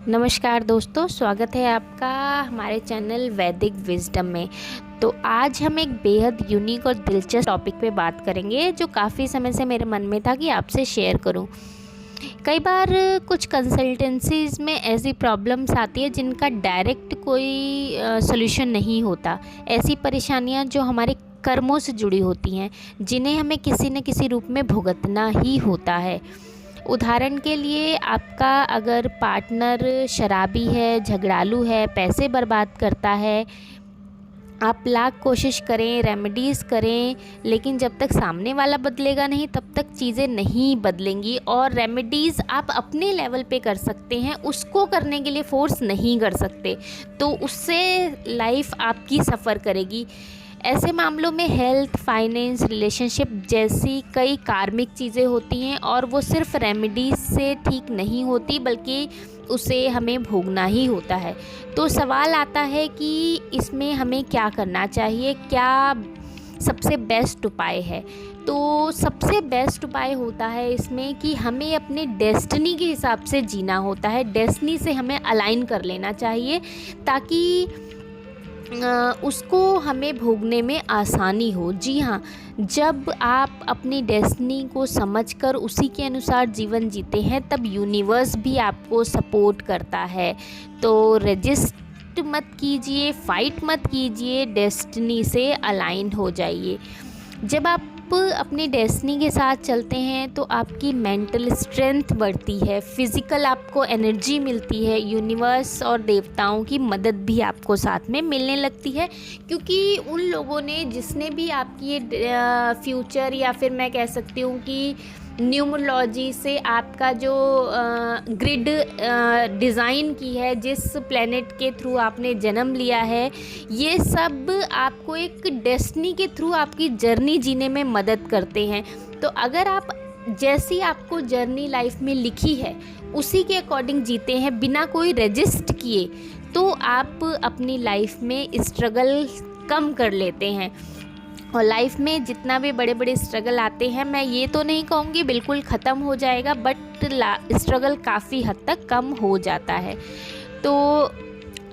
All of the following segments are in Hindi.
नमस्कार दोस्तों, स्वागत है आपका हमारे चैनल वैदिक विजडम में। तो आज हम एक बेहद यूनिक और दिलचस्प टॉपिक पे बात करेंगे जो काफ़ी समय से मेरे मन में था कि आपसे शेयर करूं। कई बार कुछ कंसल्टेंसीज़ में ऐसी प्रॉब्लम्स आती है जिनका डायरेक्ट कोई सॉल्यूशन नहीं होता। ऐसी परेशानियां जो हमारे कर्मों से जुड़ी होती हैं, जिन्हें हमें किसी न किसी रूप में भुगतना ही होता है। उदाहरण के लिए, आपका अगर पार्टनर शराबी है, झगड़ालू है, पैसे बर्बाद करता है, आप लाख कोशिश करें, रेमेडीज़ करें, लेकिन जब तक सामने वाला बदलेगा नहीं तब तक चीज़ें नहीं बदलेंगी। और रेमेडीज़ आप अपने लेवल पे कर सकते हैं, उसको करने के लिए फ़ोर्स नहीं कर सकते, तो उससे लाइफ आपकी सफ़र करेगी। ऐसे मामलों में हेल्थ, फाइनेंस, रिलेशनशिप जैसी कई कार्मिक चीज़ें होती हैं और वो सिर्फ रेमेडीज से ठीक नहीं होती, बल्कि उसे हमें भोगना ही होता है। तो सवाल आता है कि इसमें हमें क्या करना चाहिए, क्या सबसे बेस्ट उपाय है। तो सबसे बेस्ट उपाय होता है इसमें कि हमें अपने डेस्टिनी के हिसाब से जीना होता है। डेस्टिनी से हमें अलाइन कर लेना चाहिए ताकि उसको हमें भोगने में आसानी हो। जी हाँ, जब आप अपनी डेस्टिनी को समझकर उसी के अनुसार जीवन जीते हैं तब यूनिवर्स भी आपको सपोर्ट करता है। तो रेजिस्ट मत कीजिए, फाइट मत कीजिए, डेस्टिनी से अलाइन हो जाइए। जब आप अपनी डेस्टिनी के साथ चलते हैं तो आपकी मेंटल स्ट्रेंथ बढ़ती है, फिज़िकल आपको एनर्जी मिलती है, यूनिवर्स और देवताओं की मदद भी आपको साथ में मिलने लगती है, क्योंकि उन लोगों ने जिसने भी आपकी ये फ्यूचर या फिर मैं कह सकती हूँ कि न्यूमरोलॉजी से आपका जो ग्रिड डिज़ाइन की है, जिस प्लेनेट के थ्रू आपने जन्म लिया है, ये सब आपको एक डेस्टिनी के थ्रू आपकी जर्नी जीने में मदद करते हैं। तो अगर आप जैसी आपको जर्नी लाइफ में लिखी है उसी के अकॉर्डिंग जीते हैं बिना कोई रेजिस्ट किए, तो आप अपनी लाइफ में स्ट्रगल कम कर लेते हैं। और लाइफ में जितना भी बड़े बड़े स्ट्रगल आते हैं, मैं ये तो नहीं कहूँगी बिल्कुल ख़त्म हो जाएगा, बट स्ट्रगल काफ़ी हद तक कम हो जाता है। तो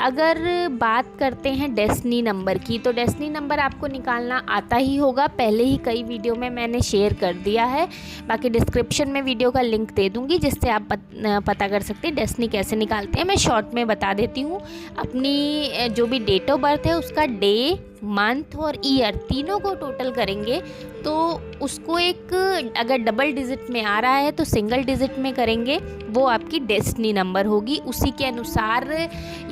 अगर बात करते हैं डेस्टिनी नंबर की, तो डेस्टिनी नंबर आपको निकालना आता ही होगा, पहले ही कई वीडियो में मैंने शेयर कर दिया है। बाकी डिस्क्रिप्शन में वीडियो का लिंक दे दूँगी जिससे आप पता कर सकते हैं डेस्टिनी कैसे निकालते हैं। मैं शॉर्ट में बता देती हूँ। अपनी जो भी डेट ऑफ बर्थ है उसका डे, मंथ और ईयर तीनों को टोटल करेंगे तो उसको एक, अगर डबल डिजिट में आ रहा है तो सिंगल डिजिट में करेंगे, वो आपकी डेस्टिनी नंबर होगी। उसी के अनुसार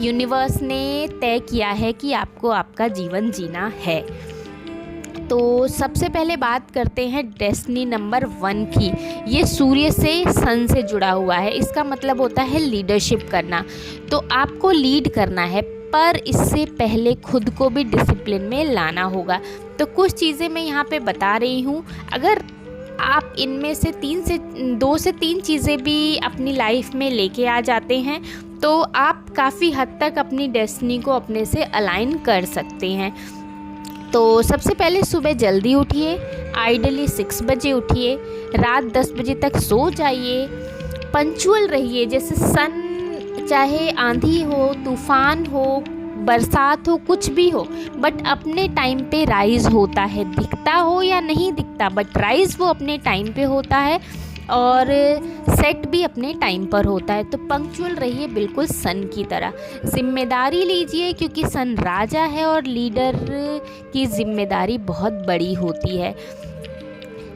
यूनिवर्स ने तय किया है कि आपको आपका जीवन जीना है। तो सबसे पहले बात करते हैं डेस्टिनी नंबर 1 की। ये सूर्य से, सन से जुड़ा हुआ है। इसका मतलब होता है लीडरशिप करना। तो आपको लीड करना है, पर इससे पहले खुद को भी डिसिप्लिन में लाना होगा। तो कुछ चीज़ें मैं यहाँ पे बता रही हूँ, अगर आप इनमें से 2 से 3 चीज़ें भी अपनी लाइफ में लेके आ जाते हैं तो आप काफ़ी हद तक अपनी डेस्टिनी को अपने से अलाइन कर सकते हैं। तो सबसे पहले सुबह जल्दी उठिए, आइडियली 6 बजे उठिए, रात 10 बजे तक सो जाइए, पंक्चुअल रहिए। जैसे सन, चाहे आंधी हो, तूफान हो, बरसात हो, कुछ भी हो, बट अपने टाइम पे राइज़ होता है, दिखता हो या नहीं दिखता, बट राइज़ वो अपने टाइम पे होता है और सेट भी अपने टाइम पर होता है। तो पंक्चुअल रहिए, बिल्कुल सन की तरह। जिम्मेदारी लीजिए, क्योंकि सन राजा है और लीडर की जिम्मेदारी बहुत बड़ी होती है।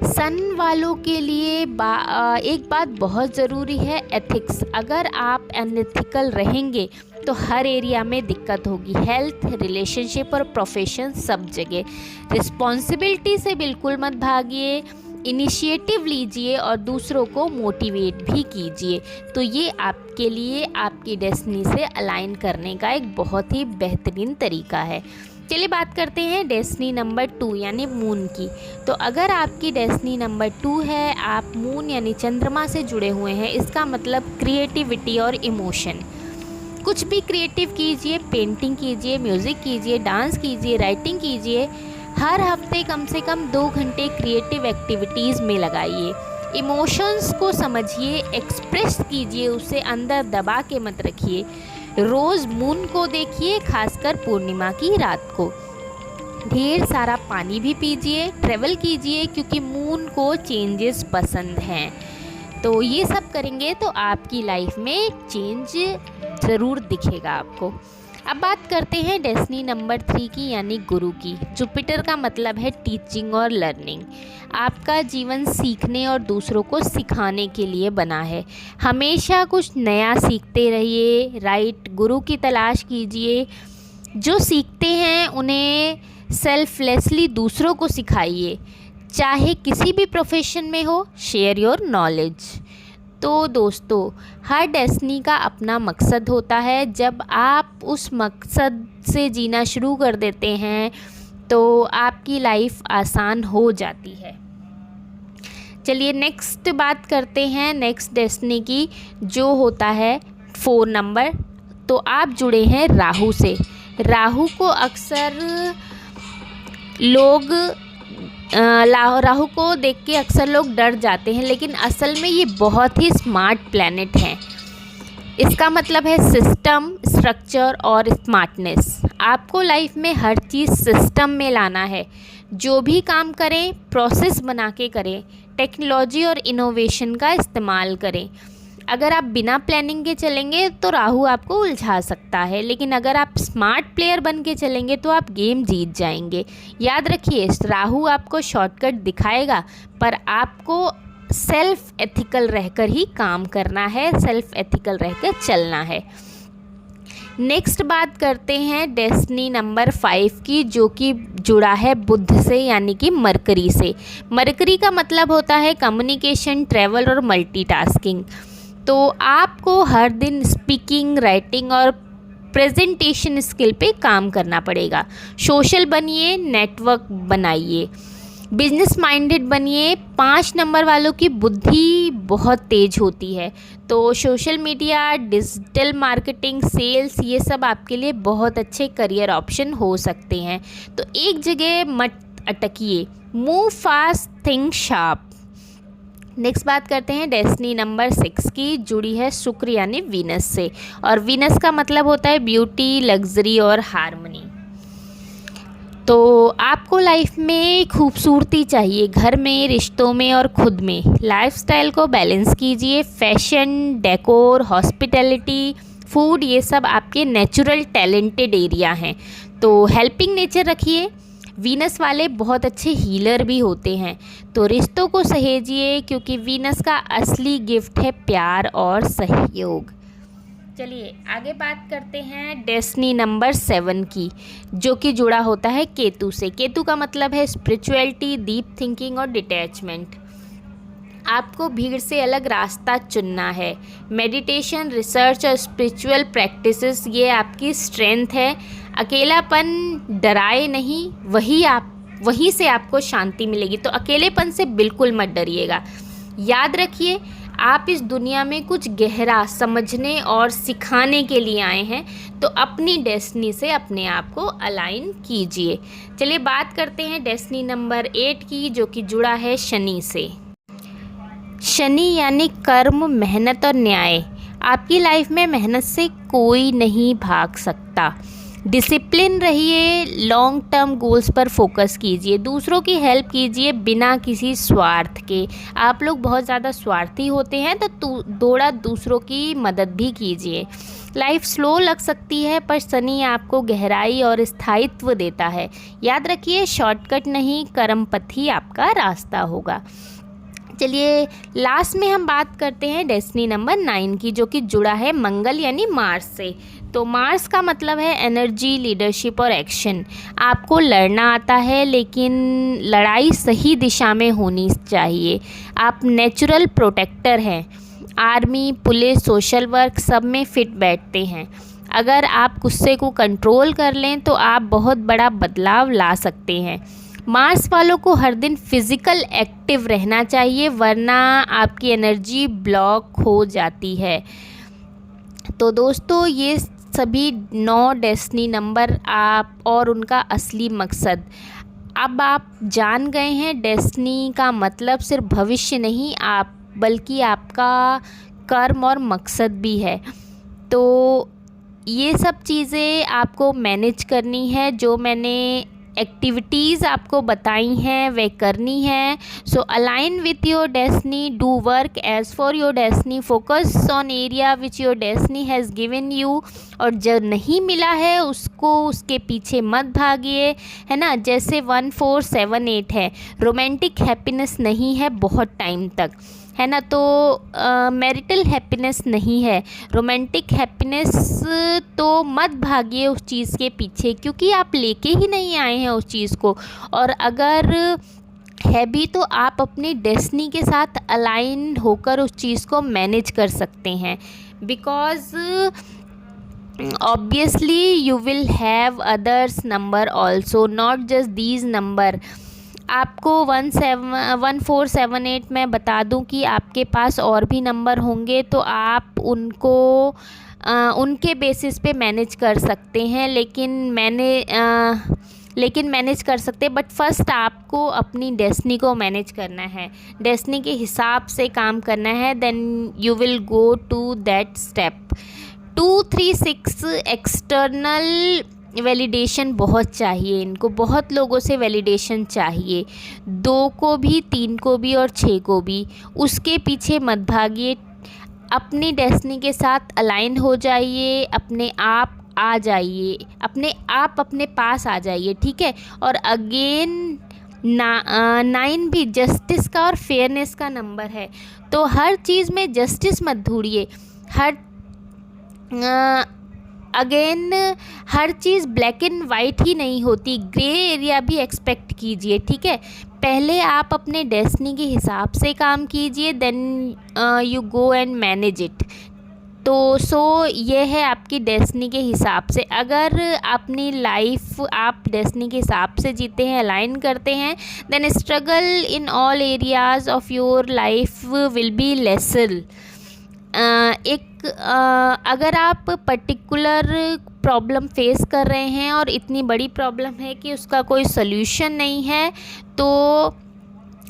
सन वालों के लिए एक बात बहुत ज़रूरी है, एथिक्स। अगर आप अनएथिकल रहेंगे तो हर एरिया में दिक्कत होगी, हेल्थ, रिलेशनशिप और प्रोफेशन, सब जगह। रिस्पॉन्सिबिलिटी से बिल्कुल मत भागिए, इनिशिएटिव लीजिए और दूसरों को मोटिवेट भी कीजिए। तो ये आपके लिए आपकी डेस्टिनी से अलाइन करने का एक बहुत ही बेहतरीन तरीका है। चलिए बात करते हैं डेस्टिनी नंबर 2 यानी मून की। तो अगर आपकी डेस्टिनी नंबर 2 है, आप मून यानी चंद्रमा से जुड़े हुए हैं, इसका मतलब क्रिएटिविटी और इमोशन। कुछ भी क्रिएटिव कीजिए, पेंटिंग कीजिए, म्यूज़िक कीजिए, डांस कीजिए, राइटिंग कीजिए। हर हफ्ते कम से कम 2 घंटे क्रिएटिव एक्टिविटीज़ में लगाइए। इमोशंस को समझिए, एक्सप्रेस कीजिए, उसे अंदर दबा के मत रखिए। रोज़ मून को देखिए, खासकर पूर्णिमा की रात को। ढेर सारा पानी भी पीजिए, ट्रैवल कीजिए, क्योंकि मून को चेंजेस पसंद हैं। तो ये सब करेंगे तो आपकी लाइफ में चेंज ज़रूर दिखेगा आपको। अब बात करते हैं डेस्टिनी नंबर 3 की, यानी गुरु की। जुपिटर का मतलब है टीचिंग और लर्निंग। आपका जीवन सीखने और दूसरों को सिखाने के लिए बना है। हमेशा कुछ नया सीखते रहिए। राइट गुरु की तलाश कीजिए। जो सीखते हैं उन्हें सेल्फलेसली दूसरों को सिखाइए, चाहे किसी भी प्रोफेशन में हो। Share your knowledge. तो दोस्तों, हर डेस्टिनी का अपना मकसद होता है। जब आप उस मकसद से जीना शुरू कर देते हैं तो आपकी लाइफ आसान हो जाती है। चलिए नेक्स्ट बात करते हैं नेक्स्ट डेस्टिनी की, जो होता है 4 नंबर। तो आप जुड़े हैं राहु से। राहु को अक्सर लोग राहु को देख के अक्सर लोग डर जाते हैं, लेकिन असल में ये बहुत ही स्मार्ट प्लैनेट है। इसका मतलब है सिस्टम, स्ट्रक्चर और स्मार्टनेस। आपको लाइफ में हर चीज़ सिस्टम में लाना है। जो भी काम करें प्रोसेस बना के करें। टेक्नोलॉजी और इनोवेशन का इस्तेमाल करें। अगर आप बिना प्लानिंग के चलेंगे तो राहु आपको उलझा सकता है, लेकिन अगर आप स्मार्ट प्लेयर बन के चलेंगे तो आप गेम जीत जाएंगे। याद रखिए, राहु आपको शॉर्टकट दिखाएगा, पर आपको सेल्फ एथिकल रहकर ही काम करना है, सेल्फ एथिकल रहकर चलना है। नेक्स्ट बात करते हैं डेस्टिनी नंबर 5 की, जो कि जुड़ा है बुध से, यानी कि मरकरी से। मरकरी का मतलब होता है कम्युनिकेशन, ट्रैवल और मल्टीटास्किंग। तो आपको हर दिन स्पीकिंग, राइटिंग और प्रेजेंटेशन स्किल पे काम करना पड़ेगा। सोशल बनिए, नेटवर्क बनाइए, बिजनेस माइंडेड बनिए। 5 नंबर वालों की बुद्धि बहुत तेज होती है, तो social media, digital marketing, sales, ये सब आपके लिए बहुत अच्छे करियर ऑप्शन हो सकते हैं। तो एक जगह मत अटकिए, move fast, think sharp. Next बात करते हैं डेस्टिनी नंबर 6 की, जुड़ी है शुक्र यानी वीनस से। और वीनस का मतलब होता है ब्यूटी, लग्जरी और हार्मनी। तो आपको लाइफ में खूबसूरती चाहिए, घर में, रिश्तों में और खुद में। लाइफस्टाइल को बैलेंस कीजिए। फैशन, डेकोर, हॉस्पिटैलिटी, फूड, ये सब आपके नेचुरल टैलेंटेड एरिया हैं। तो हेल्पिंग नेचर रखिए। वीनस वाले बहुत अच्छे हीलर भी होते हैं। तो रिश्तों को सहेजिए, क्योंकि वीनस का असली गिफ्ट है प्यार और सहयोग। चलिए आगे बात करते हैं डेस्टिनी नंबर 7 की, जो कि जुड़ा होता है केतु से। केतु का मतलब है स्पिरिचुअलिटी, डीप थिंकिंग और डिटैचमेंट। आपको भीड़ से अलग रास्ता चुनना है। मेडिटेशन, रिसर्च और स्पिरिचुअल प्रैक्टिसेस, ये आपकी स्ट्रेंथ है। अकेलापन डराए नहीं, वहीं से आपको शांति मिलेगी। तो अकेलेपन से बिल्कुल मत डरिएगा। याद रखिए, आप इस दुनिया में कुछ गहरा समझने और सिखाने के लिए आए हैं। तो अपनी डेस्टिनी से अपने आप को अलाइन कीजिए। चलिए बात करते हैं डेस्टिनी नंबर 8 की, जो कि जुड़ा है शनि से। शनि यानी कर्म, मेहनत और न्याय। आपकी लाइफ में मेहनत से कोई नहीं भाग सकता। डिसिप्लिन रहिए, लॉन्ग टर्म गोल्स पर फोकस कीजिए, दूसरों की हेल्प कीजिए बिना किसी स्वार्थ के। आप लोग बहुत ज़्यादा स्वार्थी होते हैं, तो थोड़ा दूसरों की मदद भी कीजिए। लाइफ स्लो लग सकती है, पर शनि आपको गहराई और स्थायित्व देता है। याद रखिए, शॉर्टकट नहीं, कर्म पथ ही आपका रास्ता होगा। चलिए लास्ट में हम बात करते हैं डेस्टिनी नंबर 9 की, जो कि जुड़ा है मंगल यानी मार्स से। तो मार्स का मतलब है एनर्जी, लीडरशिप और एक्शन। आपको लड़ना आता है, लेकिन लड़ाई सही दिशा में होनी चाहिए। आप नेचुरल प्रोटेक्टर हैं। आर्मी, पुलिस, सोशल वर्क सब में फिट बैठते हैं। अगर आप गुस्से को कंट्रोल कर लें तो आप बहुत बड़ा बदलाव ला सकते हैं। मार्स वालों को हर दिन फिज़िकल एक्टिव रहना चाहिए, वरना आपकी एनर्जी ब्लॉक हो जाती है। तो दोस्तों, ये सभी 9 डेस्टिनी नंबर आप और उनका असली मकसद। अब आप जान गए हैं डेस्टिनी का मतलब सिर्फ भविष्य नहीं आप बल्कि आपका कर्म और मकसद भी है। तो ये सब चीज़ें आपको मैनेज करनी है, जो मैंने एक्टिविटीज़ आपको बताई हैं वे करनी है। So align with your destiny, do work as for your destiny, focus on area which your destiny has given you. और जो नहीं मिला है उसको उसके पीछे मत भागिए, है ना। जैसे 1478 है, रोमांटिक हैप्पीनेस नहीं है बहुत टाइम तक, है ना। तो मैरिटल हैप्पीनेस नहीं है, रोमांटिक हैप्पीनेस। तो मत भागिए उस चीज़ के पीछे, क्योंकि आप लेके ही नहीं आए हैं उस चीज़ को। और अगर है भी तो आप अपनी डेस्टिनी के साथ अलाइन होकर उस चीज़ को मैनेज कर सकते हैं। Because obviously you will have others number also, not just these number. आपको 1478 में बता दूं कि आपके पास और भी नंबर होंगे, तो आप उनको उनके बेसिस पे मैनेज कर सकते हैं। लेकिन मैनेज कर सकते, बट फर्स्ट आपको अपनी डेस्टिनी को मैनेज करना है, डेस्टिनी के हिसाब से काम करना है, then you will go to that step. 236 external validation बहुत चाहिए इनको, बहुत लोगों से वैलिडेशन चाहिए, 2 को भी, 3 को भी और 6 को भी। उसके पीछे मत भागिए, अपनी डेस्टिनी के साथ अलाइन हो जाइए, अपने आप आ जाइए, अपने आप अपने पास आ जाइए, ठीक है। और अगेन 9 भी जस्टिस का और फेयरनेस का नंबर है, तो हर चीज़ में जस्टिस मत ढूंढिए। हर चीज़ ब्लैक एंड वाइट ही नहीं होती, ग्रे एरिया भी एक्सपेक्ट कीजिए, ठीक है। पहले आप अपने डेस्टिनी के हिसाब से काम कीजिए, then you go and manage it. तो ये है आपकी डेस्टिनी के हिसाब से। अगर अपनी लाइफ आप डेस्टिनी के हिसाब से जीते हैं, अलाइन करते हैं, then struggle in all areas of your life will be lesser. अगर आप पर्टिकुलर प्रॉब्लम फेस कर रहे हैं और इतनी बड़ी प्रॉब्लम है कि उसका कोई सल्यूशन नहीं है, तो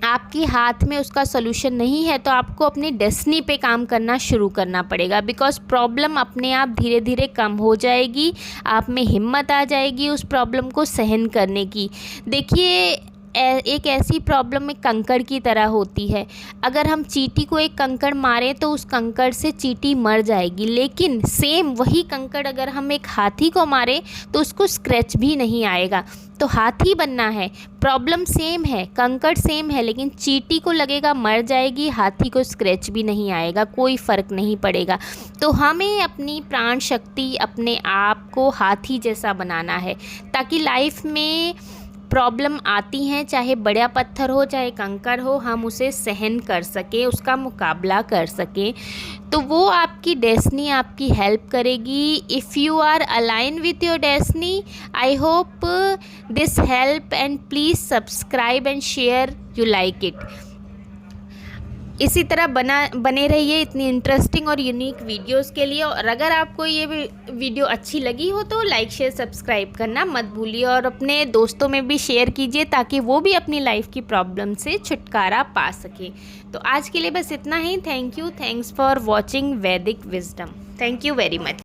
आपके हाथ में उसका सल्यूशन नहीं है, तो आपको अपनी डेस्टिनी पे काम करना शुरू करना पड़ेगा। बिकॉज़ प्रॉब्लम अपने आप धीरे धीरे कम हो जाएगी, आप में हिम्मत आ जाएगी उस प्रॉब्लम को सहन करने की। देखिए, एक ऐसी प्रॉब्लम एक कंकड़ की तरह होती है। अगर हम चींटी को एक कंकड़ मारें तो उस कंकड़ से चींटी मर जाएगी, लेकिन सेम वही कंकड़ अगर हम एक हाथी को मारें तो उसको स्क्रैच भी नहीं आएगा। तो हाथी बनना है, प्रॉब्लम सेम है, कंकड़ सेम है, लेकिन चींटी को लगेगा मर जाएगी, हाथी को स्क्रैच भी नहीं आएगा, कोई फ़र्क नहीं पड़ेगा। तो हमें अपनी प्राण शक्ति, अपने आप को हाथी जैसा बनाना है, ताकि लाइफ में प्रॉब्लम आती हैं, चाहे बड़ा पत्थर हो चाहे कंकड़ हो, हम उसे सहन कर सकें, उसका मुकाबला कर सकें। तो वो आपकी डेस्टिनी आपकी हेल्प करेगी। If you are align with your destiny, I hope this help, and please subscribe and share you like it. इसी तरह बने रहिए इतनी इंटरेस्टिंग और यूनिक वीडियोस के लिए। और अगर आपको ये वीडियो अच्छी लगी हो तो लाइक शेयर सब्सक्राइब करना मत भूलिए, और अपने दोस्तों में भी शेयर कीजिए ताकि वो भी अपनी लाइफ की प्रॉब्लम से छुटकारा पा सके। तो आज के लिए बस इतना ही। थैंक्स फॉर वॉचिंग वैदिक wisdom. Thank you very much.